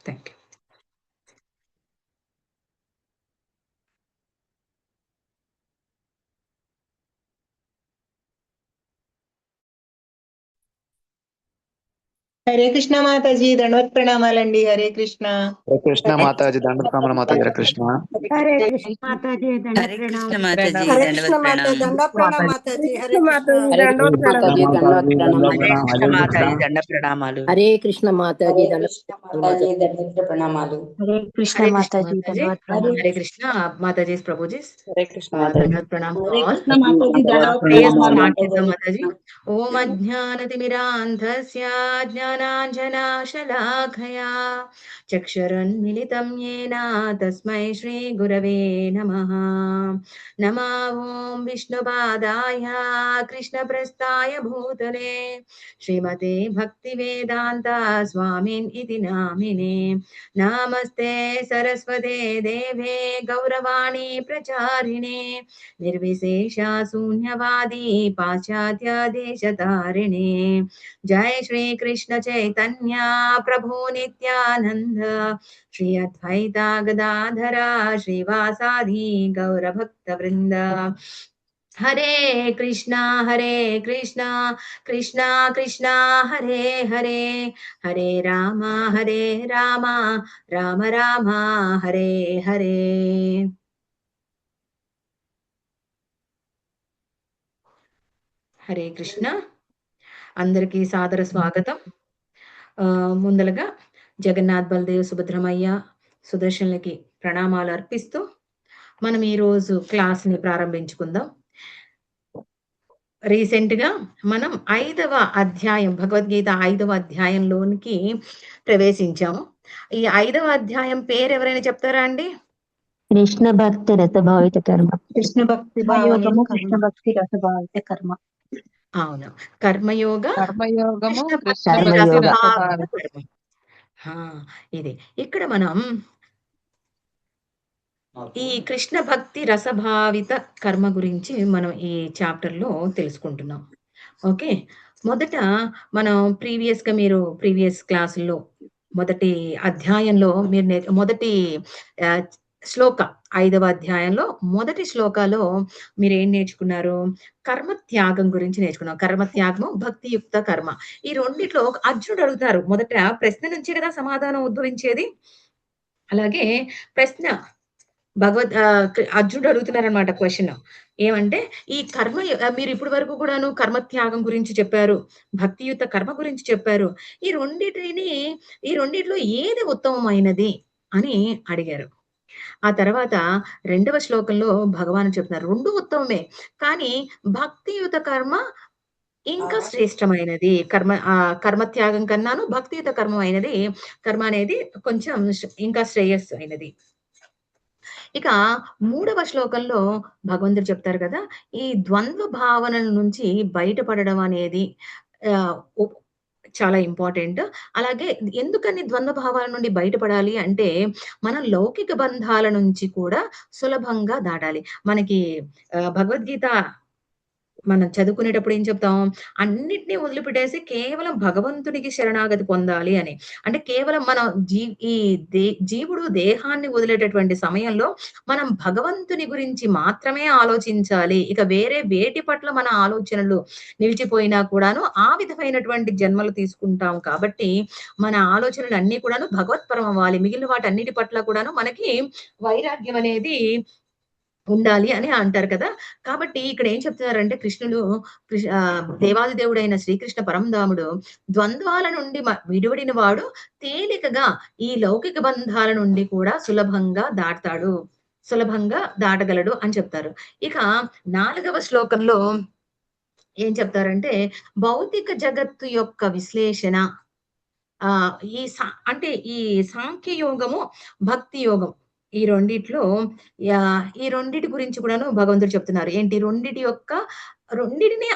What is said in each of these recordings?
Thank you. Hare Krishna మాతాజీ, దండవత్ ప్రణామాలండి. హరే కృష్ణ. హరే కృష్ణ మాతాజీ, దండవత్ ప్రణామాలు మాతాజీ. హరే కృష్ణ. హరే కృష్ణ మాతాజీ, హరే కృష్ణ మాతాజీ, హరే దండవత్ కృష్ణ మాతాజీ, ప్రణామం. దండ ప్రణామ మాతాజీ. హరే కృష్ణ హరే కృష్ణ మాతాజీ, దండవత్ ప్రణామాలు. హరే కృష్ణ మాతాజీ, దండ ప్రణామాలు. హరే కృష్ణ మాతాజీ, దండవత్ ప్రణామాలు. హరే కృష్ణ మాతాజీ, దండవత్ ప్రణామ. హరే కృష్ణ మాతాజీ, ప్రభుజీస్. హరే కృష్ణ మాతాజీ. దండవత్ ప్రణామం హరే all. కృష్ణ మాతాజీ, దండవత్ ప్రేయర్ ప్రణామాలు. స్టార్ట్ చేద్దాం మాతాజీ. ఓం అజ్ఞానతిమిరాంధస్య జ్ఞానాంజనాశలాఖయా చక్షురున్మిలితం యేన తస్మై శ్రీ గురవే నమః. నమో ఓం విష్ణుపాదాయ కృష్ణప్రస్థాయ భూతలే శ్రీమతే భక్తివేదాంత స్వామిన్ ఇతి నామినే. నమస్తే సరస్వతే దేవే గౌరవాణి ప్రచారిణే నిర్విశేష శూన్యవాది పాశ్చాత్య దేశతారిణే. జై శ్రీ కృష్ణ చైతన్య ప్రభు నిత్యానంద శ్రీ అద్వైత గదాధర శ్రీవాసాది గౌరభక్త వృంద. హరే కృష్ణ కృష్ణ కృష్ణ హరే హరే, హరే రామ రామ రామ హరే హరే. హరే కృష్ణ. అందరికీ సాదర స్వాగతం. ముందలుగా జగన్నాథ్, బలదేవ్, సుభద్రమయ్య, సుదర్శన్లకి ప్రణామాలు అర్పిస్తూ మనం ఈరోజు క్లాస్ని ప్రారంభించుకుందాం. రీసెంట్గా మనం 5వ అధ్యాయం, భగవద్గీత 5వ అధ్యాయంలోనికి ప్రవేశించాము. ఈ 5వ అధ్యాయం పేరు ఎవరైనా చెప్తారా అండి? కృష్ణ భక్తి రసభావిత కర్మ. కృష్ణ భక్తి యోగము, కృష్ణ భక్తి రసభావిత కర్మ. అవును, కర్మయోగ, కర్మయోగము, కృష్ణ కృష్ణ భక్తి భక్తి రసభావిత రసభావిత. కర్మ. ఇది ఇక్కడ మనం ఈ కృష్ణ భక్తి రసభావిత కర్మ గురించి మనం ఈ చాప్టర్ లో తెలుసుకుంటున్నాం. ఓకే, మొదట మనం మీరు ప్రీవియస్ క్లాసుల్లో మొదటి అధ్యాయంలో మీరు మొదటి శ్లోక 5వ అధ్యాయంలో మొదటి శ్లోకాలో మీరు ఏం నేర్చుకున్నారు? కర్మ త్యాగం గురించి నేర్చుకున్నాం. కర్మ త్యాగము, భక్తియుక్త కర్మ. ఈ రెండిట్లో అర్జునుడు అడుగుతారు. మొదట ప్రశ్న నుంచే కదా సమాధానం ఉద్భవించేది. అలాగే ప్రశ్న అర్జునుడు అడుగుతున్నారు అనమాట క్వశ్చన్. ఏమంటే ఈ కర్మ, మీరు ఇప్పటి వరకు కూడాను కర్మ త్యాగం గురించి చెప్పారు, భక్తియుత కర్మ గురించి చెప్పారు. ఈ రెండిట్లో ఏది ఉత్తమమైనది అని అడిగారు. ఆ తర్వాత 2వ శ్లోకంలో భగవాన్ చెప్తున్నారు, రెండు ఉత్తమమే, కానీ భక్తియుత కర్మ ఇంకా శ్రేష్టమైనది. కర్మ త్యాగం కన్నాను భక్తియుత కర్మ అనేది కొంచెం ఇంకా శ్రేయస్సు అయినది. ఇక 3వ శ్లోకంలో భగవంతుడు చెప్తారు కదా, ఈ ద్వంద్వ భావనల నుంచి బయటపడడం అనేది చాలా ఇంపార్టెంట్. అలాగే ఎందుకని ద్వంద్వ భావాల నుండి బయటపడాలి అంటే, మనం లౌకిక బంధాల నుంచి కూడా సులభంగా దాటాలి. మనకి భగవద్గీత మనం చదువుకునేటప్పుడు ఏం చెప్తాం? అన్నిటినీ వదిలిపెట్టేసి కేవలం భగవంతుడికి శరణాగతి పొందాలి అని. అంటే కేవలం మనం జీవుడు దేహాన్ని వదిలేటటువంటి సమయంలో మనం భగవంతుని గురించి మాత్రమే ఆలోచించాలి. ఇక వేటి పట్ల మన ఆలోచనలు నిలిచిపోయినా కూడాను ఆ విధమైనటువంటి జన్మలు తీసుకుంటాం. కాబట్టి మన ఆలోచనలు అన్ని కూడాను భగవత్పరం అవ్వాలి. మిగిలిన వాటన్నిటి పట్ల కూడాను మనకి వైరాగ్యం అనేది ఉండాలి అని అంటారు కదా. కాబట్టి ఇక్కడ ఏం చెప్తున్నారంటే, దేవాది దేవుడైన శ్రీకృష్ణ పరంధాముడు ద్వంద్వాల నుండి విడివడిన వాడు తేలికగా ఈ లౌకిక బంధాల నుండి కూడా సులభంగా దాటగలడు అని చెప్తారు. ఇక 4వ శ్లోకంలో ఏం చెప్తారంటే, భౌతిక జగత్తు యొక్క విశ్లేషణ, అంటే ఈ సాంఖ్యయోగము, భక్తి యోగం, ఈ రెండిటి గురించి కూడాను భగవంతుడు చెప్తున్నారు. ఏంటి? రెండిటి యొక్క రెండిటిని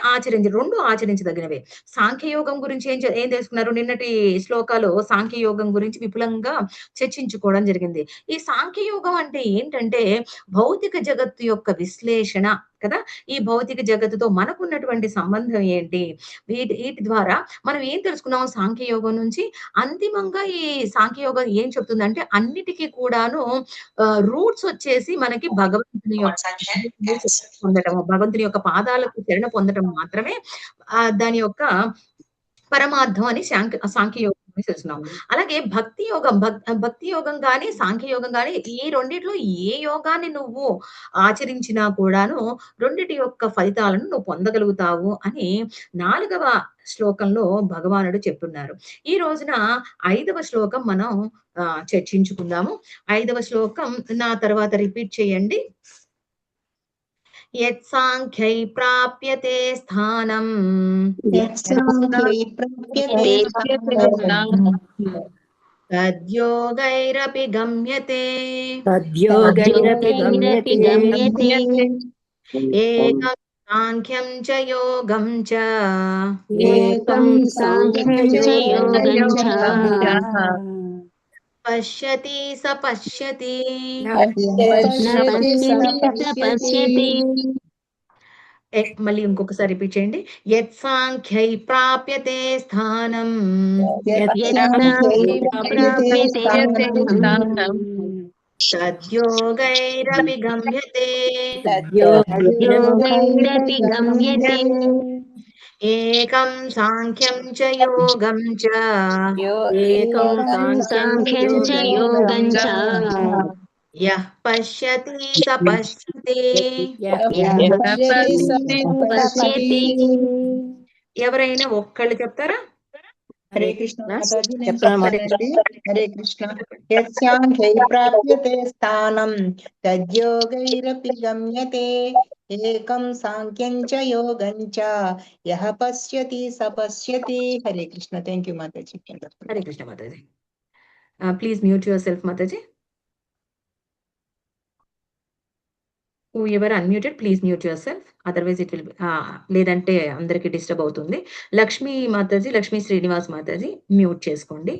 రెండు ఆచరించదగినవే. సాంఖ్యయోగం గురించి ఏం తెలుసుకున్నారు? నిన్నటి శ్లోకాలో సాంఖ్యయోగం గురించి విపులంగా చర్చించుకోవడం జరిగింది. ఈ సాంఖ్యయోగం అంటే ఏంటంటే, భౌతిక జగత్తు యొక్క విశ్లేషణ కదా! ఈ భౌతిక జగత్తుతో మనకున్నటువంటి సంబంధం ఏంటి? వీటి ద్వారా మనం ఏం తెలుసుకున్నాం సాంఖ్యయోగం నుంచి? అంతిమంగా ఈ సాంఖ్యయోగం ఏం చెప్తుందంటే, అన్నిటికి కూడాను రూట్స్ వచ్చేసి మనకి భగవంతుని యొక్క పొందటము, భగవంతుని యొక్క పాదాలకు శరణ పొందటం మాత్రమే దాని యొక్క పరమార్థం అని సాంఖ్యయోగం తెలుసుకున్నాం. అలాగే భక్తి యోగం గాని, సాంఖ్యయోగం గాని ఈ రెండిట్లో ఏ యోగాన్ని నువ్వు ఆచరించినా కూడాను రెండిటి యొక్క ఫలితాలను నువ్వు పొందగలుగుతావు అని 4వ శ్లోకంలో భగవానుడు చెప్తున్నారు. ఈ రోజున 5వ శ్లోకం మనం చర్చించుకుందాము. 5వ శ్లోకం నా తర్వాత రిపీట్ చేయండి. యత్సాంఖ్యై ప్రాప్యతే స్థానం తద్యోగైరపి గమ్యతే ఏకం సాంఖ్యం చ యోగం చ పశ్యతి స పశ్యతి. మళ్ళీ ఇంకొకసారి రిపీట్ చేయండి. యత్ సాంఖ్యై ప్రాప్యతే స్థానం తద్యోగైరపి గమ్యతే ఏకం సాంఖ్యం చ యోగం చ యః పశ్యతి స పశ్యతి. ఎవరైనా ఒక్కళ్ళు చెప్తారా? హరే కృష్ణ మాతాజీ, నేను చెప్తానండి. హరే కృష్ణ. యస్యాంఖ్యై ప్రాప్యతే స్థానం తద్యోగైరపి గమ్యతే ఏకం సాంఖ్యం చ యోగం చ యః పశ్యతి స పశ్యతి. Hare Krishna. Thank you Mataji. Hare Krishna Mataji. Please mute your self Mataji. Whoever unmuted, please mute yourself. Otherwise it will be, లేదంటే అందరికి డిస్టర్బ్ అవుతుంది. లక్ష్మీ మాతాజీ, లక్ష్మీ శ్రీనివాస్ మాతాజీ మ్యూట్ చేసుకోండి.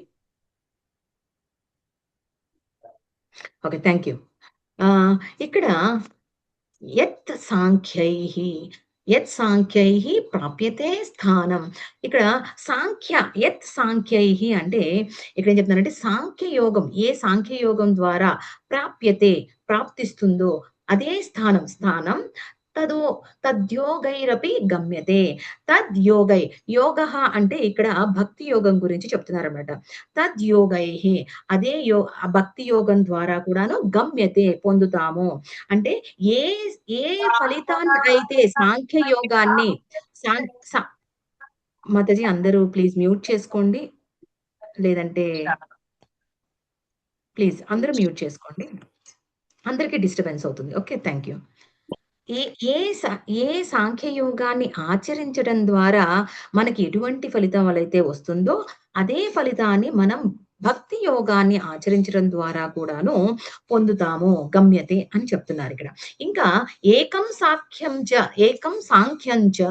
Okay, thank you. ఇక్కడ యత్ సాంఖ్యై ప్రాప్యతే స్థానం. ఇక్కడ యత్ సాంఖ్యై అంటే ఇక్కడ ఏం చెప్తున్నారంటే సాంఖ్యయోగం, ఏ సాంఖ్యయోగం ద్వారా ప్రాప్తిస్తుందో అదే స్థానం తద్యోగైరపి గమ్యతే. యోగ అంటే ఇక్కడ భక్తి యోగం గురించి చెప్తున్నారన్నమాట. తద్యోగై అదే భక్తి యోగం ద్వారా కూడాను గమ్యతే పొందుతాము. అంటే ఏ ఫలితాన్ని అయితే సాంఖ్యయోగాన్ని మాతాజీ అందరూ ప్లీజ్ మ్యూట్ చేసుకోండి, లేదంటే ప్లీజ్ అందరూ మ్యూట్ చేసుకోండి, అందరికీ డిస్టర్బెన్స్ అవుతుంది. Okay, thank you. ఏ సాంఖ్యయోగాన్ని ఆచరించడం ద్వారా మనకి ఎటువంటి ఫలితం అయితే వస్తుందో అదే ఫలితాన్ని మనం భక్తి యోగాన్ని ఆచరించడం ద్వారా కూడాను పొందుతాము, గమ్యతే అని చెప్తున్నారు ఇక్కడ. ఇంకా ఏకం సాంఖ్యం చ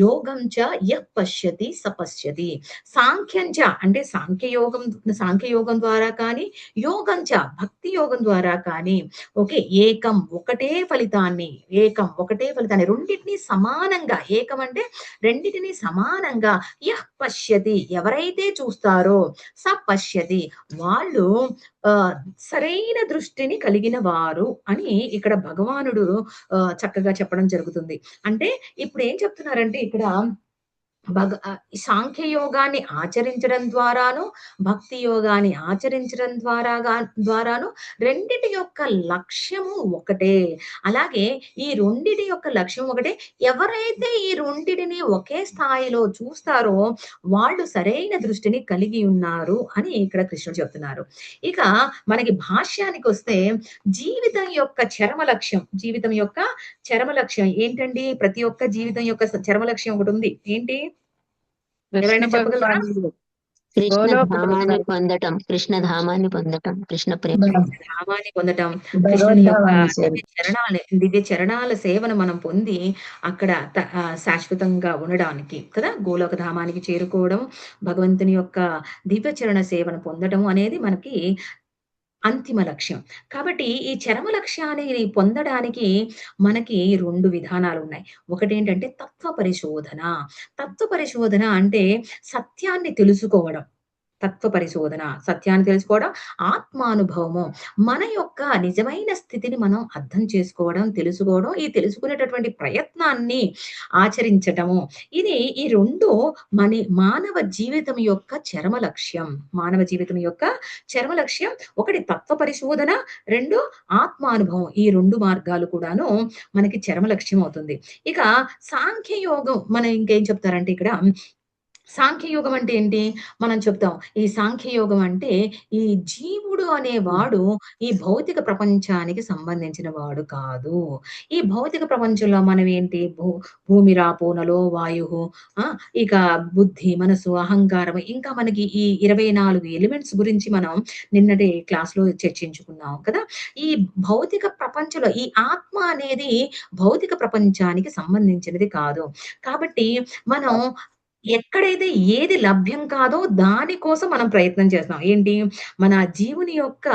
యోగం చ యః పశ్యతి స పశ్యతి. సాంఖ్యం చ అంటే సాంఖ్యయోగం ద్వారా కానీ, యోగం చ భక్తి యోగం ద్వారా కానీ, ఓకే, ఒకటే ఫలితాన్ని రెండింటినీ సమానంగా, ఏకం అంటే రెండింటినీ సమానంగా, యః పశ్యతి ఎవరైతే చూస్తారో, స పశ్యతి వాళ్ళు సరైన దృష్టిని కలిగిన వారు అని ఇక్కడ భగవానుడు చక్కగా చెప్పడం జరుగుతుంది. అంటే ఇప్పుడు ఏం చెప్తున్నారంటే ఇక్కడ సాంఖ్యయోగాన్ని ఆచరించడం ద్వారాను, భక్తి యోగాన్ని ఆచరించడం ద్వారాను రెండిటి యొక్క లక్ష్యము ఒకటే. అలాగే ఈ రెండిటి యొక్క లక్ష్యం ఒకటే. ఎవరైతే ఈ రెండిటిని ఒకే స్థాయిలో చూస్తారో వాళ్ళు సరైన దృష్టిని కలిగి ఉన్నారు అని ఇక్కడ కృష్ణుడు చెప్తున్నారు. ఇక మనకి భాష్యానికి వస్తే జీవితం యొక్క చరమ లక్ష్యం ఏంటండి? ప్రతి ఒక్క జీవితం యొక్క చరమ లక్ష్యం ఒకటి ఉంది. ఏంటి? ఎవరైనా చెప్పగలరా? కృష్ణ గోలోక ధామాన్ని పొందటం, కృష్ణ ధామాన్ని పొందటం, కృష్ణ ప్రేమ. నామాన్ని పొందటం, కృష్ణుని యొక్క భగవద్ధామాన్ని సేవ. దివ్య చరణాల సేవను మనం పొంది అక్కడ శాశ్వతంగా ఉండడానికి కదా, గోలోక ధామానికి చేరుకోవడం, భగవంతుని యొక్క దివ్య చరణ సేవను పొందడం అనేది మనకి అంతిమ లక్ష్యం. కాబట్టి ఈ చరమ లక్ష్యాన్ని పొందడానికి మనకి 2 విధానాలున్నాయి. ఒకటేంటంటే తత్వ పరిశోధన. తత్వ పరిశోధన అంటే సత్యాన్ని తెలుసుకోవడం. తత్వ పరిశోధన, సత్యాన్ని తెలుసుకోవడం, ఆత్మానుభవము. మన యొక్క నిజమైన స్థితిని మనం అర్థం చేసుకోవడం, తెలుసుకోవడం, ఈ తెలుసుకునేటటువంటి ప్రయత్నాన్ని ఆచరించటము. ఇది ఈ 2 మానవ జీవితం యొక్క చరమ లక్ష్యం. మానవ జీవితం యొక్క చరమ లక్ష్యం. ఒకటి తత్వ పరిశోధన, 2 ఆత్మానుభవం. ఈ 2 మార్గాలు కూడాను మనకి చరమ లక్ష్యం అవుతుంది. ఇక సాంఖ్యయోగం మనం ఇంకేం చెప్తారంటే ఇక్కడ సాంఖ్యయోగం అంటే ఏంటి? మనం చెప్తాం. ఈ సాంఖ్యయోగం అంటే ఈ జీవుడు అనేవాడు ఈ భౌతిక ప్రపంచానికి సంబంధించిన వాడు కాదు. ఈ భౌతిక ప్రపంచంలో మనం ఏంటి? భూమి, రాపో, నలో, వాయువు, ఇక బుద్ధి, మనసు, అహంకారం, ఇంకా మనకి ఈ 24 ఎలిమెంట్స్ గురించి మనం నిన్నటి క్లాస్‌లో చర్చించుకున్నాం కదా! ఈ భౌతిక ప్రపంచంలో ఈ ఆత్మ అనేది భౌతిక ప్రపంచానికి సంబంధించినది కాదు. కాబట్టి మనం ఎక్కడైతే ఏది లభ్యం కాదో దాని కోసం మనం ప్రయత్నం చేస్తాం. ఏంటి? మన జీవుని యొక్క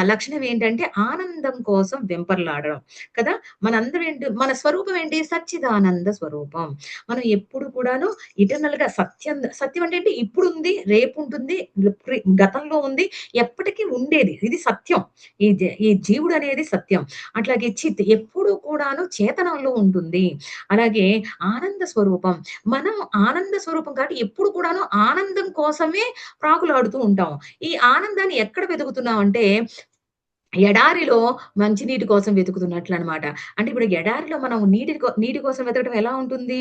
లక్షణం ఏంటంటే ఆనందం కోసం వెంపర్లాడడం కదా! మనందరం ఏంటి? మన స్వరూపం ఏంటి? సచ్చిదానంద స్వరూపం. మనం ఎప్పుడు కూడాను ఇటర్నల్‌గా సత్యం అంటే ఏంటి? ఇప్పుడుంది, రేపుంటుంది, గతంలో ఉంది, ఎప్పటికీ ఉండేది. ఇది సత్యం. ఈ జీవుడు అనేది సత్యం. అట్లాగే చిత్ ఎప్పుడు కూడాను చేతనంలో ఉంటుంది. అలాగే ఆనంద స్వరూపం. మనం ఆనంద స్వరూపం కాబట్టి ఎప్పుడు కూడాను ఆనందం కోసమే ప్రాకులాడుతూ ఉంటాం. ఈ ఆనందాన్ని ఎక్కడ వెతుకుతున్నాం అంటే ఎడారిలో మంచినీటి కోసం వెతుకుతున్నట్లనమాట. అంటే ఇప్పుడు ఎడారిలో మనం నీటి కోసం వెతకడం ఎలా ఉంటుంది?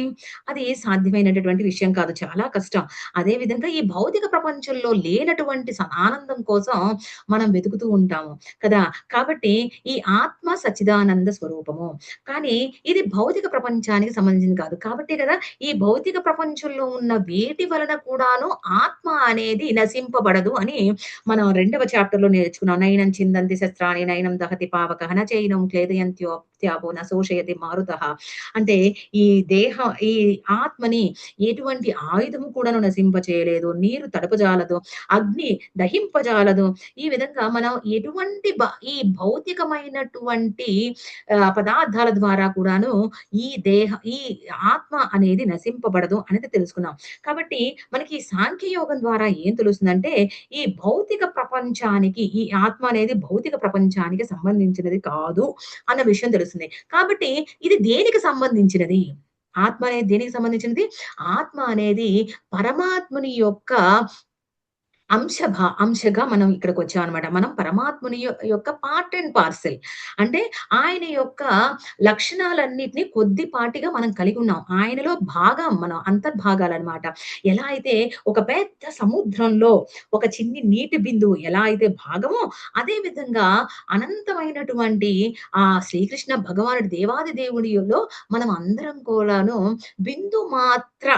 అది సాధ్యమైనటువంటి విషయం కాదు. చాలా కష్టం. అదే విధంగా ఈ భౌతిక ప్రపంచంలో లేనటువంటి ఆనందం కోసం మనం వెతుకుతూ ఉంటాము కదా! కాబట్టి ఈ ఆత్మ సచ్చిదానంద స్వరూపము. కానీ ఇది భౌతిక ప్రపంచానికి సంబంధించింది కాదు. కాబట్టే కదా ఈ భౌతిక ప్రపంచంలో ఉన్న వేటి వలన కూడాను ఆత్మ అనేది నశింపబడదు అని మనం 2వ చాప్టర్‌లో నేర్చుకున్నాం. నైనం చిందంతి శస్త్రాణి నైనం దహతి పావకః న చైనం క్లేదయంత్యోప్యాపో న శోషయతి మారుతః. అంటే ఈ ఆత్మని ఎటువంటి ఆయుధము కూడాను నశింపచేయలేదు. నీరు తడపజాలదు, అగ్ని దహింపజాలదు. ఈ విధంగా మనం ఎటువంటి ఈ భౌతికమైనటువంటి పదార్థాల ద్వారా కూడాను ఈ ఆత్మ అనేది నశింపబడదు అనేది తెలుసుకున్నాం. కాబట్టి మనకి సాంఖ్యయోగం ద్వారా ఏం తెలుస్తుందంటే ఈ భౌతిక ప్రపంచానికి ఈ ఆత్మ అనేది భౌతిక ప్రపంచానికి సంబంధించినది కాదు అన్న విషయం తెలుస్తుంది. కాబట్టి ఇది దేనికి సంబంధించినది? ఆత్మ అనేది దేనికి సంబంధించినది? ఆత్మ అనేది పరమాత్ముని యొక్క అంశగా మనం ఇక్కడికొచ్చామనమాట. మనం పరమాత్ముని యొక్క పార్ట్ అండ్ పార్సెల్. అంటే ఆయన యొక్క లక్షణాలన్నిటిని కొద్దిపాటిగా మనం కలిగి ఉన్నాం. ఆయనలో భాగం మనం అంతర్భాగాలనమాట. ఎలా అయితే ఒక పెద్ద సముద్రంలో ఒక చిన్ని నీటి బిందువు ఎలా అయితే భాగమో, అదే విధంగా అనంతమైనటువంటి శ్రీకృష్ణ భగవానుడి దేవాది దేవుడిలో మనం అందరం కూడాను బిందు మాత్ర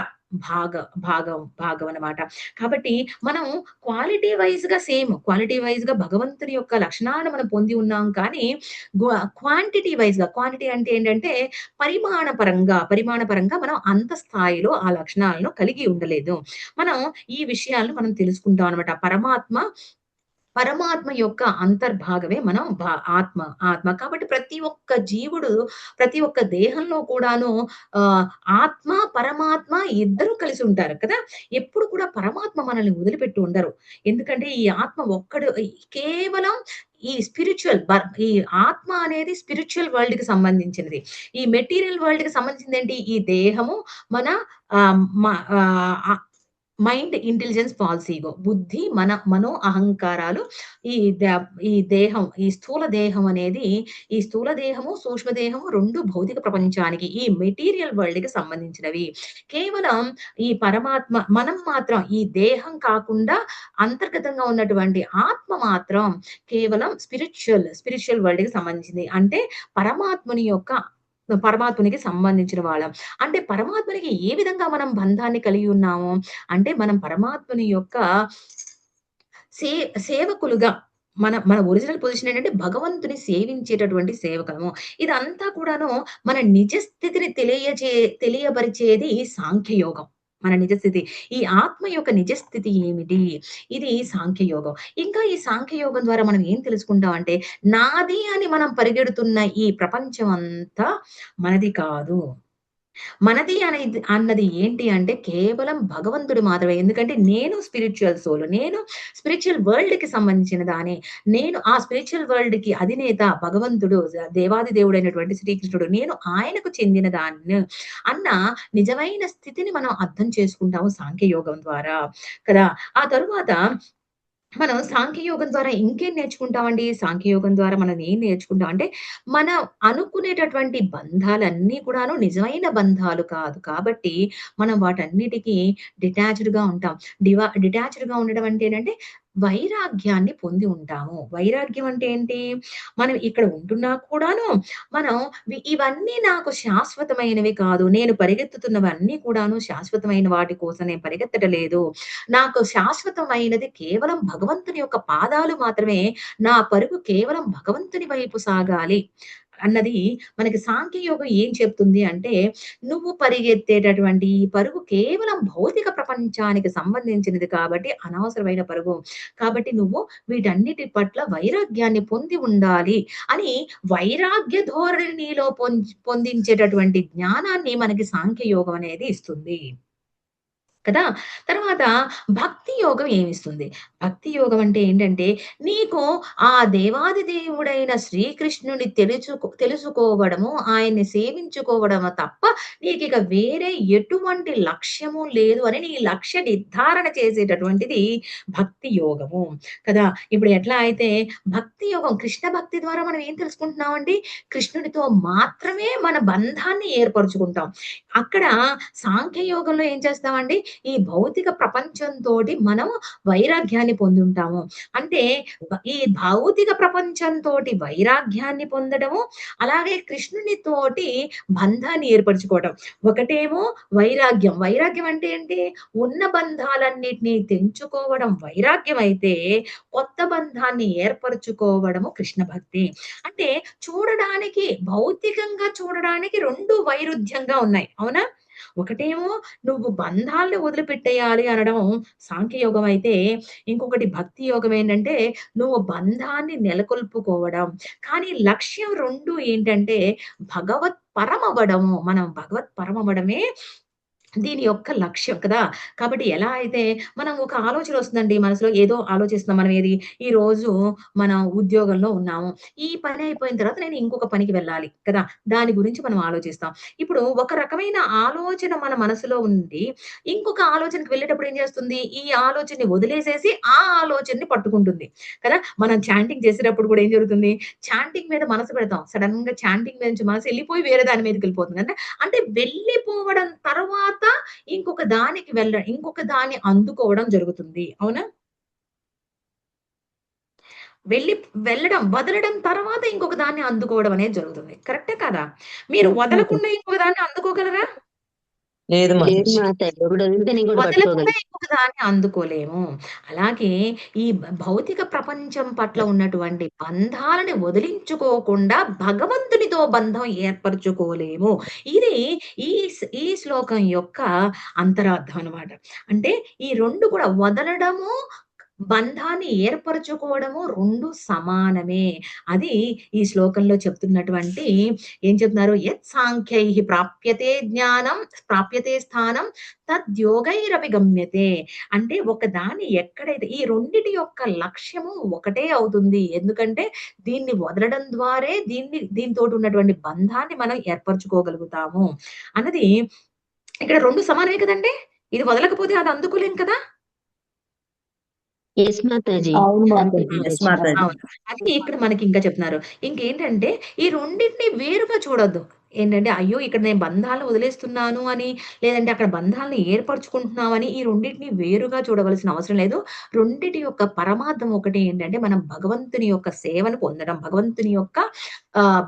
భాగం అన్నమాట. కాబట్టి మనం క్వాలిటీ వైజ్‌గా భగవంతుని యొక్క లక్షణాలను మనం పొంది ఉన్నాం. కానీ క్వాంటిటీ అంటే ఏంటంటే పరిమాణపరంగా మనం అంత స్థాయిలో ఆ లక్షణాలను కలిగి ఉండలేదు. మనం ఈ విషయాలను మనం తెలుసుకుంటాం అన్నమాట. పరమాత్మ యొక్క అంతర్భాగమే మనం ఆత్మ. కాబట్టి ప్రతి ఒక్క జీవుడు, ప్రతి ఒక్క దేహంలో కూడాను ఆత్మ, పరమాత్మ ఇద్దరూ కలిసి ఉంటారు కదా! ఎప్పుడు కూడా పరమాత్మ మనల్ని వదిలిపెట్టి ఉండరు. ఎందుకంటే ఈ ఆత్మ కేవలం ఈ ఆత్మ అనేది స్పిరిచువల్ వరల్డ్‌కి సంబంధించినది. ఈ మెటీరియల్ వరల్డ్‌కి సంబంధించింది ఏంటి? ఈ దేహము, మన మైండ్, ఇంటెలిజెన్స్, ఫాల్స్ ఈగో, బుద్ధి, మనో అహంకారాలు, ఈ దేహం, ఈ స్థూల దేహం అనేది, ఈ స్థూల దేహము, సూక్ష్మ దేహము 2 భౌతిక ప్రపంచానికి, ఈ మెటీరియల్ వరల్డ్‌కి సంబంధించినవి. కేవలం ఈ పరమాత్మ, మనం మాత్రం ఈ దేహం కాకుండా అంతర్గతంగా ఉన్నటువంటి ఆత్మ మాత్రం కేవలం స్పిరిచువల్ వరల్డ్‌కి సంబంధించింది. అంటే పరమాత్ముని యొక్క పరమాత్మునికి సంబంధించిన వాళ్ళం. అంటే పరమాత్మునికి ఏ విధంగా మనం బంధాన్ని కలిగి ఉన్నాము అంటే, మనం పరమాత్ముని యొక్క సే సేవకులుగా మన ఒరిజినల్ పొజిషన్ ఏంటంటే భగవంతుని సేవించేటటువంటి సేవకులము. ఇదంతా కూడాను మన నిజ స్థితిని తెలియబరిచేది సాంఖ్యయోగం. మన నిజ స్థితి. ఈ ఆత్మ యొక్క నిజ స్థితి ఏమిటి? ఇది సాంఖ్యయోగం. ఇంకా ఈ సాంఖ్యయోగం ద్వారా మనం ఏం తెలుసుకుంటాం అంటే, నాది అని మనం పరిగెడుతున్న ఈ ప్రపంచం అంతా మనది కాదు. మనది అన్నది ఏంటి అంటే కేవలం భగవంతుడు మాత్రమే. ఎందుకంటే నేను స్పిరిచ్యువల్ సోల్. నేను స్పిరిచ్యువల్ వరల్డ్‌కి సంబంధించిన దాన్ని. నేను ఆ స్పిరిచ్యువల్ వరల్డ్‌కి అధినేత భగవంతుడు, దేవాది దేవుడైనటువంటి శ్రీకృష్ణుడు. నేను ఆయనకు చెందిన దాన్ని అన్న నిజమైన స్థితిని మనం అర్థం చేసుకుంటాము సాంఖ్యయోగం ద్వారా కదా! ఆ తరువాత మనం సాంఖ్యయోగం ద్వారా ఇంకేం నేర్చుకుంటామండి? సాంఖ్యయోగం ద్వారా మనం ఏం నేర్చుకుంటాం అంటే, మనం అనుకునేటటువంటి బంధాలన్నీ కూడాను నిజమైన బంధాలు కాదు. కాబట్టి మనం వాటన్నిటికి డిటాచ్డ్‌గా ఉంటాం. డిటాచ్డ్‌గా ఉండడం అంటే ఏంటంటే, వైరాగ్యాన్ని పొంది ఉంటాము. వైరాగ్యం అంటే ఏంటి? మనం ఇక్కడ ఉంటున్నా కూడాను మనం ఇవన్నీ నాకు శాశ్వతమైనవి కాదు. నేను పరిగెత్తుతున్నవన్నీ కూడాను శాశ్వతమైన వాటి కోసం నేను పరిగెత్తటలేదు. నాకు శాశ్వతమైనది కేవలం భగవంతుని యొక్క పాదాలు మాత్రమే. నా పరుగు కేవలం భగవంతుని వైపు సాగాలి అన్నది మనకి సాంఖ్యయోగం ఏం చెప్తుంది అంటే, నువ్వు పరిగెత్తేటటువంటి ఈ పరుగు కేవలం భౌతిక ప్రపంచానికి సంబంధించినది కాబట్టి అనవసరమైన పరుగు. కాబట్టి నువ్వు వీటన్నిటి పట్ల వైరాగ్యాన్ని పొంది ఉండాలి అని వైరాగ్య ధోరణి నీలో పొందించేటటువంటి జ్ఞానాన్ని మనకి సాంఖ్యయోగం అనేది ఇస్తుంది. కదా! తర్వాత భక్తి యోగం ఏమిస్తుంది? భక్తి యోగం అంటే ఏంటంటే, నీకు ఆ దేవాది దేవుడైన శ్రీకృష్ణుని తెలుసుకోవడము, ఆయన్ని సేవించుకోవడము తప్ప నీకిక వేరే ఎటువంటి లక్ష్యము లేదు అని నీ లక్ష్య నిర్ధారణ చేసేటటువంటిది భక్తి యోగము. కదా! ఇప్పుడు ఎట్లా అయితే భక్తి యోగం కృష్ణ భక్తి ద్వారా మనం ఏం తెలుసుకుంటున్నామండి? కృష్ణుడితో మాత్రమే మన బంధాన్ని ఏర్పరుచుకుంటాం. అక్కడ సాంఖ్యయోగంలో ఏం చేస్తామండి? ఈ భౌతిక ప్రపంచంతోటి మనం వైరాగ్యాన్ని పొందుంటాము. అంటే ఈ భౌతిక ప్రపంచంతోటి వైరాగ్యాన్ని పొందడము, అలాగే కృష్ణునితోటి బంధాన్ని ఏర్పరచుకోవటం. ఒకటేమో వైరాగ్యం. వైరాగ్యం అంటే ఏంటి? ఉన్న బంధాలన్నిటిని తెంచుకోవడం వైరాగ్యం అయితే, కొత్త బంధాన్ని ఏర్పరచుకోవడము కృష్ణ భక్తి. అంటే చూడడానికి భౌతికంగా చూడడానికి 2 వైరుధ్యంగా ఉన్నాయి. అవునా? ఒకటేమో నువ్వు బంధాలను వదిలిపెట్టేయాలి అనడం సాంఖ్యయోగం అయితే, ఇంకొకటి భక్తి యోగం ఏంటంటే, నువ్వు బంధాన్ని నెలకొల్పుకోవడం. కానీ లక్ష్యం 2 ఏంటంటే, భగవత్ పరమవ్వడము. మనం భగవత్ పరమవ్వడమే దీని యొక్క లక్ష్యం కదా! కాబట్టి ఎలా అయితే మనం ఒక ఆలోచన వస్తుందండి మనసులో ఏదో ఆలోచిస్తున్నాం. మనం ఏది ఈరోజు మనం ఉద్యోగంలో ఉన్నాము. ఈ పని అయిపోయిన తర్వాత నేను ఇంకొక పనికి వెళ్ళాలి కదా! దాని గురించి మనం ఆలోచిస్తాం. ఇప్పుడు ఒక రకమైన ఆలోచన మన మనసులో ఉంది. ఇంకొక ఆలోచనకి వెళ్ళేటప్పుడు ఏం చేస్తుంది? ఈ ఆలోచనని వదిలేసేసి ఆ ఆలోచనని పట్టుకుంటుంది కదా! మనం చాంటింగ్ చేసేటప్పుడు కూడా ఏం జరుగుతుంది? చాంటింగ్ మీద మనసు పెడతాం. సడెన్‌గా చాంటింగ్ మీద నుంచి మనసు ఎళ్ళిపోయి వేరే దాని మీదకెళ్ళిపోతుంది. అంటే వెళ్ళిపోవడం తర్వాత ఇంకొక దాన్ని అందుకోవడం జరుగుతుంది. అవునా? వదలడం తర్వాత ఇంకొక దాన్ని అందుకోవడం అనేది జరుగుతుంది. కరెక్టే కాదా? మీరు వదలకుండా ఇంకొక దాన్ని అందుకోగలరా? లేదు లేదు మాతాజీ. ఒకటి వదిలితే ఇంకోటి వదలకుండా పట్టుకోగలం. ఇంకొక దాన్ని అందుకోలేము. అలాగే ఈ భౌతిక ప్రపంచం పట్ల ఉన్నటువంటి బంధాలని వదిలించుకోకుండా భగవంతునితో బంధం ఏర్పరచుకోలేము. ఇది ఈ శ్లోకం యొక్క అంతరార్థం అన్నమాట. అంటే ఈ 2 కూడా వదలడము, బంధాన్ని ఏర్పరచుకోవడము 2 సమానమే. అది ఈ శ్లోకంలో చెప్తున్నటువంటి ఏం చెప్తున్నారు? యత్ సాంఖ్యైః ప్రాప్యతే స్థానం తద్యోగైరపి గమ్యతే. అంటే ఒకదాన్ని ఎక్కడైతే ఈ రెండిటి యొక్క లక్ష్యము ఒకటే అవుతుంది. ఎందుకంటే దీన్ని వదలడం ద్వారే దీనితోటి ఉన్నటువంటి బంధాన్ని మనం ఏర్పరచుకోగలుగుతాము అన్నది ఇక్కడ 2 సమానమే కదండీ! ఇది వదలకపోతే అది అందుకోలేం కదా! ఎస్ మాతాజీ. అవును అంతే మాతాజీ. ఎస్ మాతాజీ. మాతాజీ. అవును. అది ఇక్కడ మనకి ఇంకా చెప్తున్నారు. ఇంకేంటంటే ఈ రెండిటిని వేరుగా చూడొద్దు. ఏంటంటే అయ్యో! ఇక్కడ నేను బంధాలను వదిలేస్తున్నాను అని, లేదంటే అక్కడ బంధాలను ఏర్పరచుకుంటున్నామని ఈ రెండిటిని వేరుగా చూడవలసిన అవసరం లేదు. రెండిటి యొక్క పరమార్థం ఒకటే ఏంటంటే మనం భగవంతుని యొక్క సేవను పొందడం.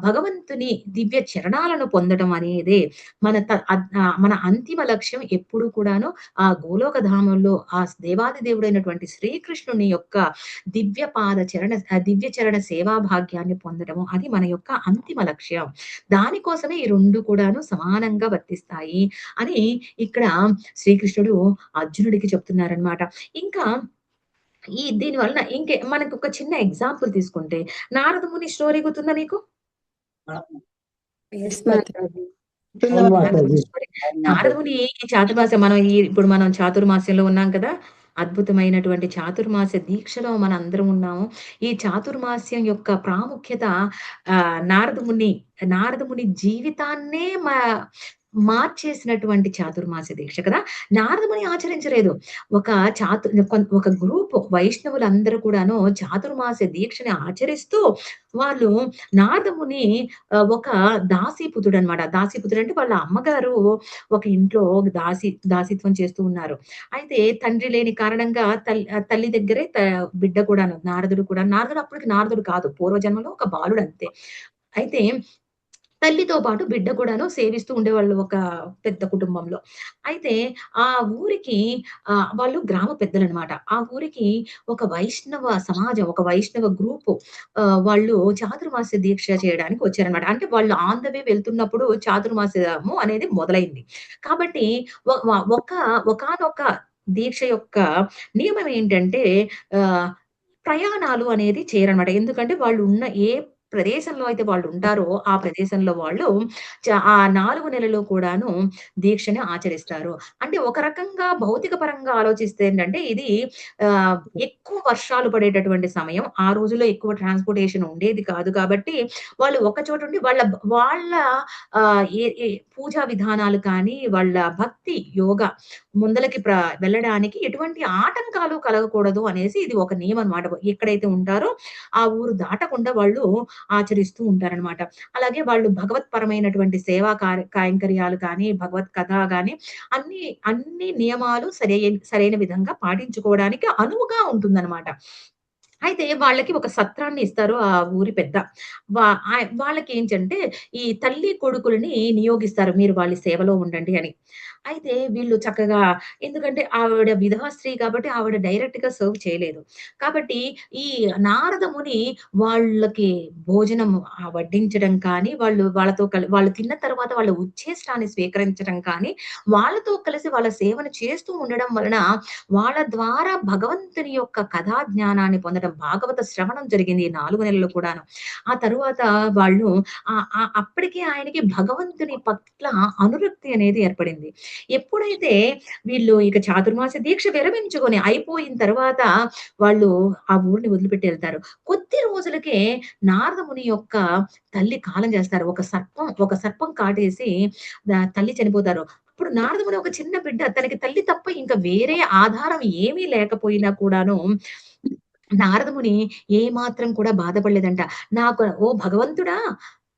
భగవంతుని దివ్య చరణాలను పొందడం అనేదే మన అంతిమ లక్ష్యం ఎప్పుడు కూడాను ఆ గోలోక ధామంలో ఆ దేవాది దేవుడైనటువంటి శ్రీకృష్ణుని యొక్క దివ్య చరణ సేవా భాగ్యాన్ని పొందడము. అది మన యొక్క అంతిమ లక్ష్యం. దానికోసమే ఈ 2 కూడాను సమానంగా వర్తిస్తాయి అని ఇక్కడ శ్రీకృష్ణుడు అర్జునుడికి చెప్తున్నారనమాట. ఇంకా దీని వలన మనకొక చిన్న ఎగ్జాంపుల్ తీసుకుంటే, నారద ముని స్టోరీ గుర్తుందా నీకు? నారద ముని స్టోరీ. నారద ముని ఈ చాతుర్మాస్యం ఇప్పుడు మనం చాతుర్మాస్యంలో ఉన్నాం కదా! అద్భుతమైనటువంటి చాతుర్మాస్య దీక్షలో మనందరం ఉన్నాము. ఈ చాతుర్మాస్యం యొక్క ప్రాముఖ్యత నారద ముని జీవితాన్నే మార్చేసినటువంటి చాతుర్మాస్య దీక్ష కదా! నారద ముని ఆచరించలేదు. ఒక గ్రూప్ వైష్ణవులందరూ కూడాను చాతుర్మాస్య దీక్షని ఆచరిస్తూ వాళ్ళు నారద ముని ఒక దాసీపుత్రుడనమాట. దాసీపుత్రుడు అంటే వాళ్ళ అమ్మగారు ఒక ఇంట్లో దాసీత్వం చేస్తూ ఉన్నారు. అయితే తండ్రి లేని కారణంగా తల్లి దగ్గరే బిడ్డ కూడాను. నారదుడు అప్పటికి నారదుడు కాదు. పూర్వజన్మలో ఒక బాలుడు అంతే. అయితే తల్లితో పాటు బిడ్డ కూడాను సేవిస్తూ ఉండేవాళ్ళు ఒక పెద్ద కుటుంబంలో. అయితే ఆ ఊరికి వాళ్ళు గ్రామ పెద్దలనమాట. ఆ ఊరికి ఒక వైష్ణవ సమాజం, ఒక వైష్ణవ గ్రూపు వాళ్ళు చాతుర్మాస్య దీక్ష చేయడానికి వచ్చారనమాట. అంటే వాళ్ళు ఆన్ ద వే వెళ్తున్నప్పుడు చాతుర్మాస్యము అనేది మొదలైంది. కాబట్టి ఒకానొక దీక్ష యొక్క నియమం ఏంటంటే ప్రయాణాలు అనేది చేయరనమాట. ఎందుకంటే వాళ్ళు ఉన్న ఏ ప్రదేశంలో అయితే వాళ్ళు ఉంటారో ఆ ప్రదేశంలో వాళ్ళు ఆ 4 నెలలు కూడాను దీక్షని ఆచరిస్తారు. అంటే ఒక రకంగా భౌతిక పరంగా ఆలోచిస్తే ఏంటంటే ఇది ఎక్కువ వర్షాలు పడేటటువంటి సమయం. ఆ రోజుల్లో ఎక్కువ ట్రాన్స్‌పోర్టేషన్ ఉండేది కాదు కాబట్టి వాళ్ళు ఒక చోటుండి వాళ్ళ ఏ ఏ పూజా విధానాలు కానీ, వాళ్ళ భక్తి, యోగ ముందలకి వెళ్ళడానికి ఎటువంటి ఆటంకాలు కలగకూడదు అనేసి ఇది ఒక నియమం అన్నమాట. ఎక్కడైతే ఉంటారో ఆ ఊరు దాటకుండా వాళ్ళు ఆచరిస్తూ ఉంటారనమాట. అలాగే వాళ్ళు భగవత్పరమైనటువంటి సేవా కైంకర్యాలు కానీ, భగవత్ కథ గాని అన్ని నియమాలు సరైన విధంగా పాటించుకోవడానికి అనువుగా ఉంటుందన్నమాట. అయితే వాళ్ళకి ఒక సత్రాన్ని ఇస్తారు ఆ ఊరి పెద్ద. వాళ్ళకేంటంటే ఈ తల్లి కొడుకులని నియోగిస్తారు. మీరు వాళ్ళ సేవలో ఉండండి అని. అయితే వీళ్ళు చక్కగా ఎందుకంటే ఆవిడ విధవా స్త్రీ కాబట్టి ఆవిడ డైరెక్ట్‌గా సర్వ్ చేయలేదు. కాబట్టి ఈ నారద ముని వాళ్ళకి భోజనం వడ్డించడం కానీ, వాళ్ళు తిన్న తర్వాత వాళ్ళ ఉచ్ఛిష్టాన్ని స్వీకరించడం కానీ, వాళ్ళతో కలిసి వాళ్ళ సేవను చేస్తూ ఉండడం వలన వాళ్ళ ద్వారా భగవంతుని యొక్క కథా జ్ఞానాన్ని పొందడం, భాగవత శ్రవణం జరిగింది ఈ 4 నెలలు కూడాను. ఆ తరువాత వాళ్ళు అప్పటికే ఆయనకి భగవంతుని పట్ల అనురక్తి అనేది ఏర్పడింది. ఎప్పుడైతే వీళ్ళు ఇక చాతుర్మాస దీక్ష విరమించుకొని అయిపోయిన తర్వాత వాళ్ళు ఆ ఊరిని వదిలిపెట్టి ఎళ్తారు. కొద్ది రోజులకే నారద ముని యొక్క తల్లి కాలం చేస్తారు. ఒక సర్పం కాటేసి తల్లి చనిపోతారు. అప్పుడు నారద ముని ఒక చిన్న బిడ్డ తనకి తల్లి తప్ప ఇంకా వేరే ఆధారం ఏమీ లేకపోయినా కూడాను నారద ముని ఏమాత్రం కూడా బాధపడలేదంట. ఓ భగవంతుడా!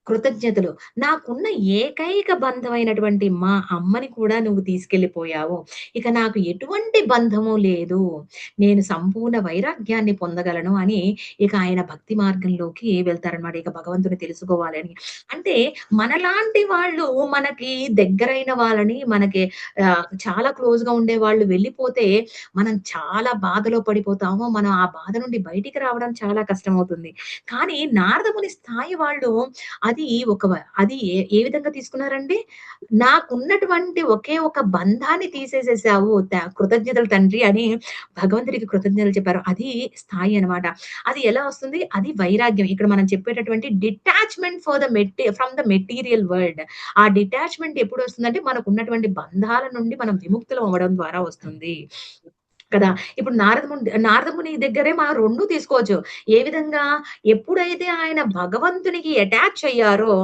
కృతజ్ఞతలు. నాకున్న ఏకైక బంధమైనటువంటి మా అమ్మని కూడా నువ్వు తీసుకెళ్ళిపోయావు. ఇక నాకు ఎటువంటి బంధము లేదు. నేను సంపూర్ణ వైరాగ్యాన్ని పొందగలను అని ఇక ఆయన భక్తి మార్గంలోకి వెళ్తారనమాట. ఇక భగవంతుని తెలుసుకోవాలని. అంటే మనలాంటి వాళ్ళు మనకి దగ్గరైన వాళ్ళని మనకి చాలా క్లోజ్‌గా ఉండేవాళ్ళు వెళ్ళిపోతే మనం చాలా బాధలో పడిపోతాము. మనం ఆ బాధ నుండి బయటికి రావడం చాలా కష్టమవుతుంది. కానీ నారద ముని స్థాయి వాళ్ళు అది ఏ విధంగా తీసుకున్నారండి? నాకున్నటువంటి ఒకే ఒక బంధాన్ని తీసేసేసావు. కృతజ్ఞతలు తండ్రి అని భగవంతుడికి కృతజ్ఞతలు చెప్పారు. అది స్థాయి అన్నమాట. అది ఎలా వస్తుంది? అది వైరాగ్యం. ఇక్కడ మనం చెప్పేటటువంటి detachment from the material world. ఆ డిటాచ్‌మెంట్ ఎప్పుడు వస్తుందంటే మనకున్నటువంటి బంధాల నుండి మనం విముక్తులం అవ్వడం ద్వారా వస్తుంది. కదా! ఇప్పుడు నారదముని దగ్గరే మనం 2 తీసుకోవచ్చు. ఏ విధంగా? ఎప్పుడైతే ఆయన భగవంతునికి అటాచ్ అయ్యారో,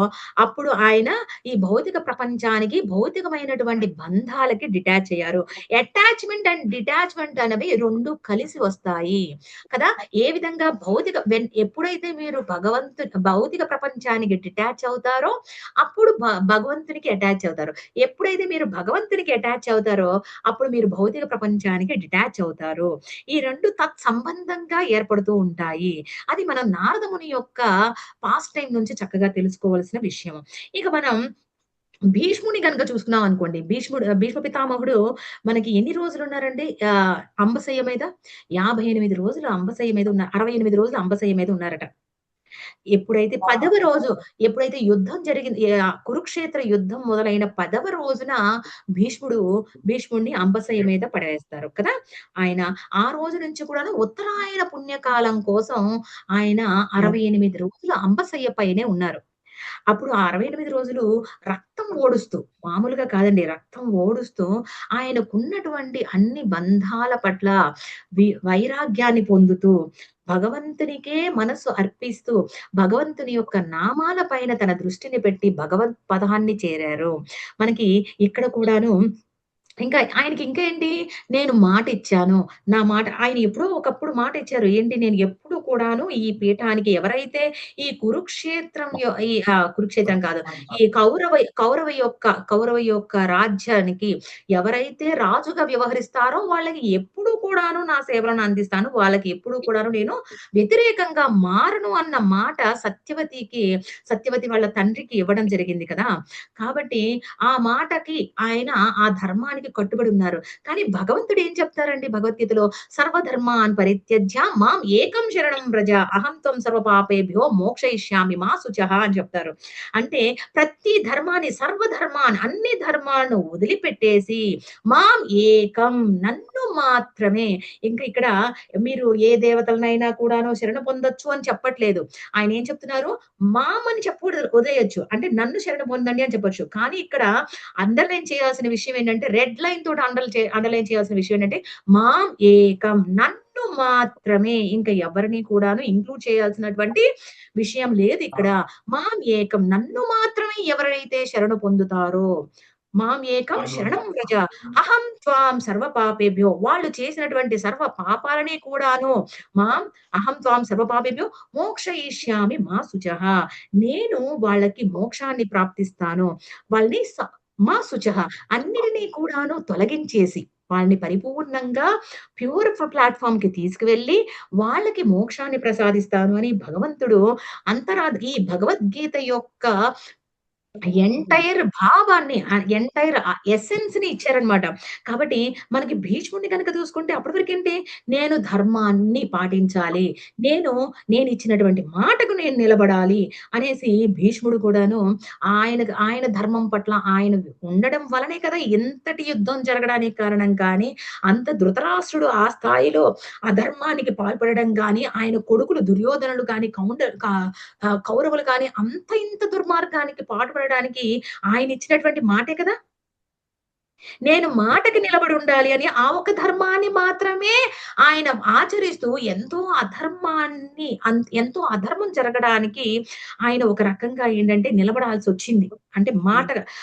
అప్పుడు ఆయన ఈ భౌతిక ప్రపంచానికి, భౌతికమైనటువంటి బంధాలకి డిటాచ్ అయ్యారు. అటాచ్‌మెంట్ అండ్ డిటాచ్‌మెంట్ అనేవి 2 కలిసి వస్తాయి. కదా! ఏ విధంగా ఎప్పుడైతే మీరు భౌతిక ప్రపంచానికి డిటాచ్ అవుతారో, అప్పుడు భగవంతునికి అటాచ్ అవుతారు. ఎప్పుడైతే మీరు భగవంతునికి అటాచ్ అవుతారో, అప్పుడు మీరు భౌతిక ప్రపంచానికి డిటాచ్ అవుతారు. ఈ 2 తత్సంబంధంగా ఏర్పడుతూ ఉంటాయి. అది మనం నారదముని యొక్క పాస్ట్ టైమ్ నుంచి చక్కగా తెలుసుకోవాల్సిన విషయం. ఇక మనం భీష్ముని గనుక చూసుకున్నాం అనుకోండి. భీష్మ పితామహుడు మనకి ఎన్ని రోజులున్నారండి అంబశయ్య మీద? 58 రోజులు అంబశయ్య మీద 68 రోజులు అంబశయ్య మీద ఉన్నారట. ఎప్పుడైతే 10వ రోజు ఎప్పుడైతే యుద్ధం జరిగింది కురుక్షేత్ర యుద్ధం మొదలైన 10వ రోజున భీష్ముడిని అంబశయ్య మీద పడవేస్తారు కదా! ఆయన ఆ రోజు నుంచి కూడాను ఉత్తరాయణ పుణ్యకాలం కోసం ఆయన 68 రోజులు అంబశయ్య పైనే ఉన్నారు. అప్పుడు ఆ 68 రోజులు రక్తం ఓడుస్తూ, మామూలుగా కాదండి, రక్తం ఓడుస్తూ ఆయనకున్నటువంటి అన్ని బంధాల పట్ల వైరాగ్యాన్ని పొందుతూ, భగవంతునికే మనస్సు అర్పిస్తూ, భగవంతుని యొక్క నామాల పైన తన దృష్టిని పెట్టి భగవత్ పదాన్ని చేరారు. మనకి ఇక్కడ కూడాను ఇంకా ఆయనకి ఇంకా ఏంటి? నేను మాటిచ్చాను. నా మాట ఆయన ఎప్పుడో ఒకప్పుడు మాటిచ్చారు. ఏంటి? నేను ఎప్పుడు కూడాను ఈ పీఠానికి ఎవరైతే ఈ కురుక్షేత్రం కాదు. ఈ కౌరవ యొక్క రాజ్యానికి ఎవరైతే రాజుగా వ్యవహరిస్తారో వాళ్ళకి ఎప్పుడు కూడాను నా సేవలను అందిస్తాను. వాళ్ళకి ఎప్పుడు కూడాను నేను వ్యతిరేకంగా మారను అన్న మాట సత్యవతి వాళ్ళ తండ్రికి ఇవ్వడం జరిగింది కదా! కాబట్టి ఆ మాటకి ఆయన ఆ ధర్మానికి కట్టుబడి ఉన్నారు. కానీ భగవంతుడు ఏం చెప్తారండి భగవద్గీతలో? సర్వధర్మాన్ పరిత్యజ్య మాం ఏకం శరణం వ్రజ అహం త్వం సర్వ పాపేభ్యో మోక్షయిష్యామి మా శుచః అని చెప్తారు. అంటే ప్రతి సర్వధర్మాన్ అన్ని ధర్మాలను వదిలిపెట్టేసి మాం ఏకం నన్ను మాత్రమే, ఇంకా ఇక్కడ మీరు ఏ దేవతలనైనా కూడాను శరణ పొందొచ్చు అని చెప్పట్లేదు. ఆయన ఏం చెప్తున్నారు? మాం అని వదిలేయొచ్చు. అంటే నన్ను శరణ పొందండి అని చెప్పొచ్చు. కానీ ఇక్కడ అండర్‌లైన్ చేయాల్సిన విషయం ఏంటంటే, రెడ్ లైన్ తోటి అండర్‌లైన్ చేయాల్సిన విషయం ఏంటంటే, మాం ఏకం నన్ను మాత్రమే, ఇంకా ఎవరిని కూడాను ఇంక్లూడ్ చేయాల్సినటువంటి విషయం లేదు ఇక్కడ. మాం ఏకం నన్ను మాత్రమే ఎవరైతే శరణు పొందుతారో, మాం ఏకం శరణం వ్రజ అహం త్వాం సర్వ పాపేభ్యో, వాళ్ళు చేసినటువంటి సర్వ పాపాలని కూడాను అహం త్వాం సర్వ పాపేభ్యో మోక్షయిష్యామి మా శుచః, నేను వాళ్ళకి మోక్షాన్ని ప్రాప్తిస్తాను. వాళ్ళని మా శుచః అన్నిటినీ కూడాను తొలగించేసి వాళ్ళని పరిపూర్ణంగా ప్యూర్ ప్లాట్‌ఫార్మ్‌కి తీసుకువెళ్ళి వాళ్ళకి మోక్షాన్ని ప్రసాదిస్తాను అని భగవంతుడు ఈ భగవద్గీత యొక్క ఎంటైర్ భావాన్ని, ఎంటైర్ ఎసెన్స్‌ని ఇచ్చారనమాట. కాబట్టి మనకి భీష్ముడిని గనక చూసుకుంటే అప్పటి వరకేంటి? నేను ధర్మాన్ని పాటించాలి. నేనిచ్చినటువంటి మాటకు నేను నిలబడాలి అనేసి భీష్ముడు కూడాను ఆయన ధర్మం పట్ల ఆయన ఉండడం వలనే కదా ఇంతటి యుద్ధం జరగడానికి కారణం. కానీ అంత ధృతరాష్ట్రుడు ఆ స్థాయిలో అధర్మానికి పాల్పడడం గాని, ఆయన కొడుకులు దుర్యోధనులు గాని, కౌరవులు కానీ ఇంత దుర్మార్గానికి పాటుపడడానికి ఆయన ఇచ్చినటువంటి మాటే కదా! నేను మాటకి నిలబడి ఉండాలి అని ఆ ఒక ధర్మాన్ని మాత్రమే ఆయన ఆచరిస్తూ ఎంతో అధర్మం జరగడానికి ఆయన ఒక రకంగా ఏంటంటే నిలబడాల్సొచ్చింది. అంటే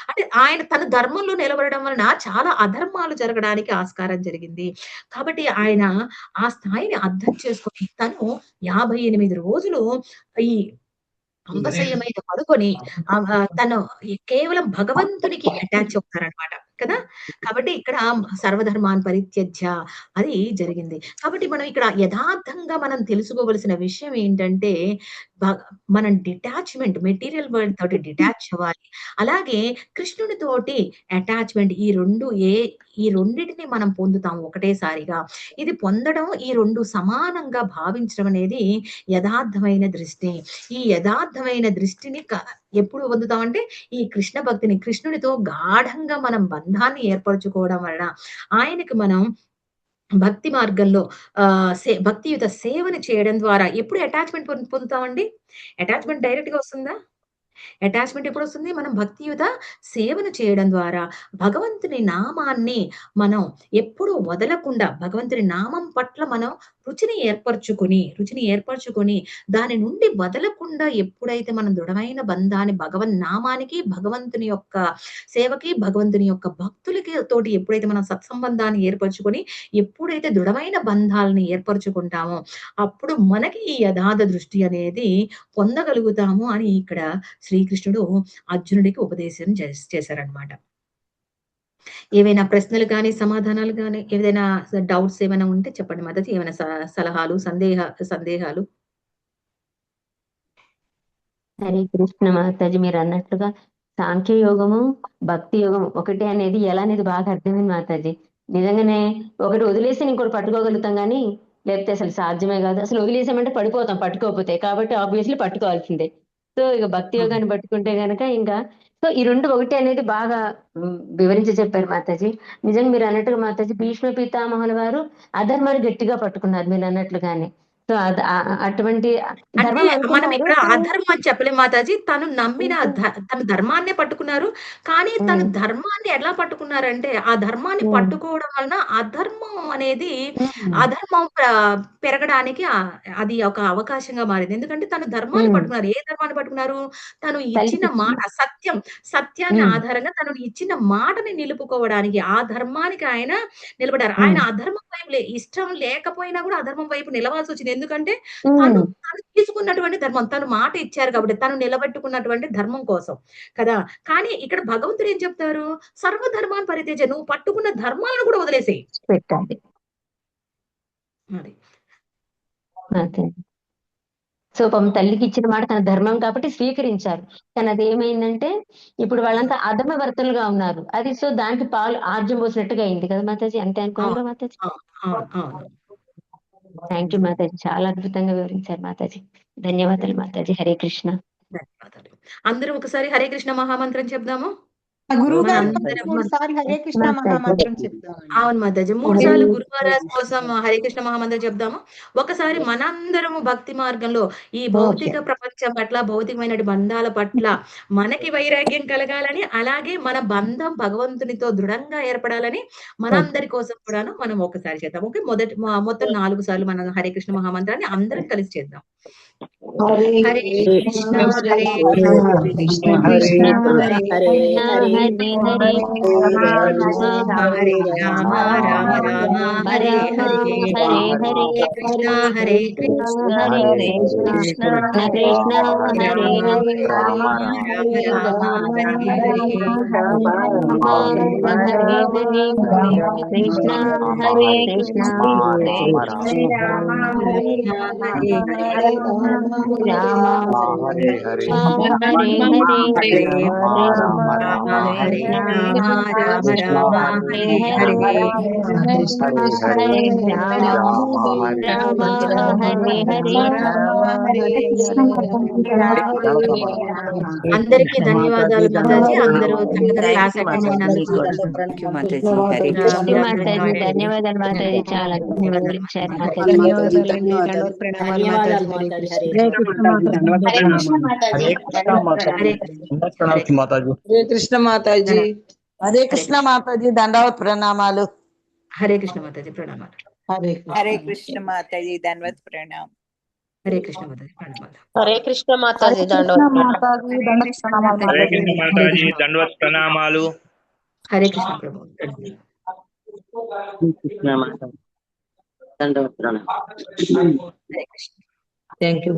అంటే ఆయన తన ధర్మంలో నిలబడడం వలన చాలా అధర్మాలు జరగడానికి ఆస్కారం జరిగింది. కాబట్టి ఆయన ఆ స్థాయిని అర్థం చేసుకొని తను 58 రోజులు ఈ అంబశయ్య మీద పడుకొని తను కేవలం భగవంతునికి అటాచ్ అవుతారనమాట కదా! కాబట్టి ఇక్కడ సర్వధర్మాన్ పరిత్యజ్య అది జరిగింది. కాబట్టి మనం ఇక్కడ యథార్థంగా మనం తెలుసుకోవలసిన విషయం ఏంటంటే, మనం మెటీరియల్ వరల్డ్ తోటి డిటాచ్ అవ్వాలి. అలాగే కృష్ణునితోటి అటాచ్‌మెంట్ ఈ రెండిటిని మనం పొందుతాం ఒకటేసారిగా. ఇది పొందడం ఈ 2 సమానంగా భావించడం అనేది యథార్థమైన దృష్టి. ఈ యథార్థమైన దృష్టిని ఎప్పుడు పొందుతామంటే ఈ కృష్ణ భక్తిని, కృష్ణునితో గాఢంగా మనం బంధాన్ని ఏర్పరచుకోవడం వలన ఆయనకి మనం భక్తి మార్గంలో భక్తియుత సేవను చేయడం ద్వారా ఎప్పుడు అటాచ్‌మెంట్ పొందుతామండి? అటాచ్‌మెంట్ డైరెక్ట్‌గా వస్తుందా? అటాచ్మెంట్ ఎప్పుడు వస్తుంది? మనం భక్తియుత సేవను చేయడం ద్వారా భగవంతుని నామాన్ని మనం ఎప్పుడూ వదలకుండా భగవంతుని నామం పట్ల మనం రుచిని ఏర్పరచుకొని దాని నుండి వదలకుండా ఎప్పుడైతే మనం దృఢమైన బంధాన్ని నామానికి, భగవంతుని యొక్క సేవకి, భగవంతుని యొక్క భక్తులకి తోటి ఎప్పుడైతే మనం సత్సంబంధాన్ని ఏర్పరచుకొని ఎప్పుడైతే దృఢమైన బంధాలని ఏర్పరచుకుంటామో అప్పుడు మనకి ఈ యథార్థ దృష్టి అనేది పొందగలుగుతాము అని ఇక్కడ శ్రీకృష్ణుడు అర్జునుడికి ఉపదేశం చేశారనమాట. ఏవైనా ప్రశ్నలు కానీ, సమాధానాలు కానీ, ఏదైనా డౌట్స్ ఏమైనా ఉంటే చెప్పండి మాతాజీ. ఏమైనా సలహాలు, సందేహాలు? హరే కృష్ణ మాతాజీ, మీరు అన్నట్లుగా సాంఖ్య యోగము, భక్తి యోగం ఒకటే అనేది ఎలా అనేది బాగా అర్థమైంది మాతాజీ. నిజంగానే ఒకటి వదిలేసి ఇంకోటి పట్టుకోగలుగుతాం కానీ లేకపోతే అసలు సాధ్యమే కాదు. అసలు వదిలేసామంటే పడిపోతాం పట్టుకోకపోతే. కాబట్టి ఆబ్వియస్లీ పట్టుకోవాల్సిందే. సో ఇక భక్తి యోగాన్ని పట్టుకుంటే గనక ఇంకా సో ఈ రెండు ఒకటి అనేది బాగా వివరించి చెప్పారు మాతాజీ. నిజంగా మీరు అన్నట్టుగా మాతాజీ భీష్మ పితామహుల వారు అధర్మాన్ని గట్టిగా పట్టుకున్నారు మీరు అన్నట్లుగానే. సో అటువంటి అంటే మనం ఇక్కడ అధర్మం అని చెప్పలేము మాతాజీ. తను నమ్మిన తన ధర్మాన్నే పట్టుకున్నారు. కానీ తను ధర్మాన్ని ఎలా పట్టుకున్నారంటే ఆ ధర్మాన్ని పట్టుకోవడం వలన అధర్మం అనేది అధర్మం పెరగడానికి అది ఒక అవకాశంగా మారింది. ఎందుకంటే తను ధర్మాన్ని పట్టుకున్నారు. ఏ ధర్మాన్ని పట్టుకున్నారు? తను ఇచ్చిన మాట సత్యాన్ని ఆధారంగా తను ఇచ్చిన మాటని నిలుపుకోవడానికి ఆ ధర్మానికి ఆయన నిలబడ్డారు. ఆయన అధర్మం వైపు ఇష్టం లేకపోయినా కూడా అధర్మం వైపు నిలవాల్సి వచ్చింది. ఎందుకంటే తను తీసుకున్నటువంటి ధర్మం, తను మాట ఇచ్చారు కాబట్టి తను నిలబెట్టుకున్నటువంటి ధర్మం కోసం కదా. కానీ ఇక్కడ భగవంతుడు ఏం చెప్తారు? సర్వధర్మాన్ని పరిత్యజ, నువ్వు పట్టుకున్న ధర్మాలను కూడా వదిలేసేయి పెట్టాలి. అది. సో పాపం తల్లికి ఇచ్చిన మాట తన ధర్మం కాబట్టి స్వీకరించారు. కానీ అది ఏమైందంటే ఇప్పుడు వాళ్ళంతా అధమవర్తలుగా ఉన్నారు. అది సో దానికి పాలు ఆర్జం పోసినట్టుగా అయింది కదా మాతాజీ. అంతే అనుకోవాలి మాతాజీ. థ్యాంక్ యూ మాతాజీ, చాలా అద్భుతంగా వివరించారు మాతాజీ. ధన్యవాదాలు మాతాజీ. హరే కృష్ణ. ధన్యవాదాలు. అందరూ ఒకసారి హరే కృష్ణ మహామంత్రం చెప్దాము. గురువు గారు 3 సార్లు హరే కృష్ణ మహామంత్రం చెప్తాం. అవును మాతాజీ, 3 సార్లు గురువారాజ్ కోసం హరే కృష్ణ మహామంత్రం చెప్దాము. ఒకసారి మనందరము భక్తి మార్గంలో ఈ భౌతిక ప్రపంచం పట్ల, భౌతికమైన బంధాల పట్ల మనకి వైరాగ్యం కలగాలని, అలాగే మన బంధం భగవంతునితో దృఢంగా ఏర్పడాలని మనందరి కోసం కూడాను మనం ఒకసారి చేద్దాం. ఓకే, మొత్తం 4 సార్లు మనం హరే కృష్ణ మహామంత్రాన్ని అందరం కలిసి చేద్దాం. హరే కృష్ణ హరే కృష్ణ కృష్ణ హరే హరే హరే రామ రామ రామ హరే హరే కృష్ణ హరే కృష్ణ హరే కృష్ణ కృష్ణ హరే హరే రామ రామ రామ హరే హరే కృష్ణ హరే కృష్ణ రామ హరే హరే రామ హరే హరే హరే రామ రామ రామ హరే హరే హరే రామ హరే హరే. అందరికీ ధన్యవాదాలు మాతాజీ. అందరూ క్లాస్ అటెండ్ అయినందుకు ధన్యవాదాలు మాతాజీ. చాలా వివరించారు మాతాజీ. హరే కృష్ణ మాతాజీ. హరే కృష్ణ మాతాజీ, దండవత్ ప్రణామాలు. హరే కృష్ణ మాతాజీ, ప్రణామాలు. హరే కృష్ణ మాతాజీ, దండవత్ ప్రణామం. హరే కృష్ణ మాతాజీ, ప్రణామాలు. హరే కృష్ణ మాతాజీ, దండవత్ ప్రణామాలు. హరే కృష్ణ ప్రభు. దండవత్ ప్రణామాలు. హరే కృష్ణ. Thank you.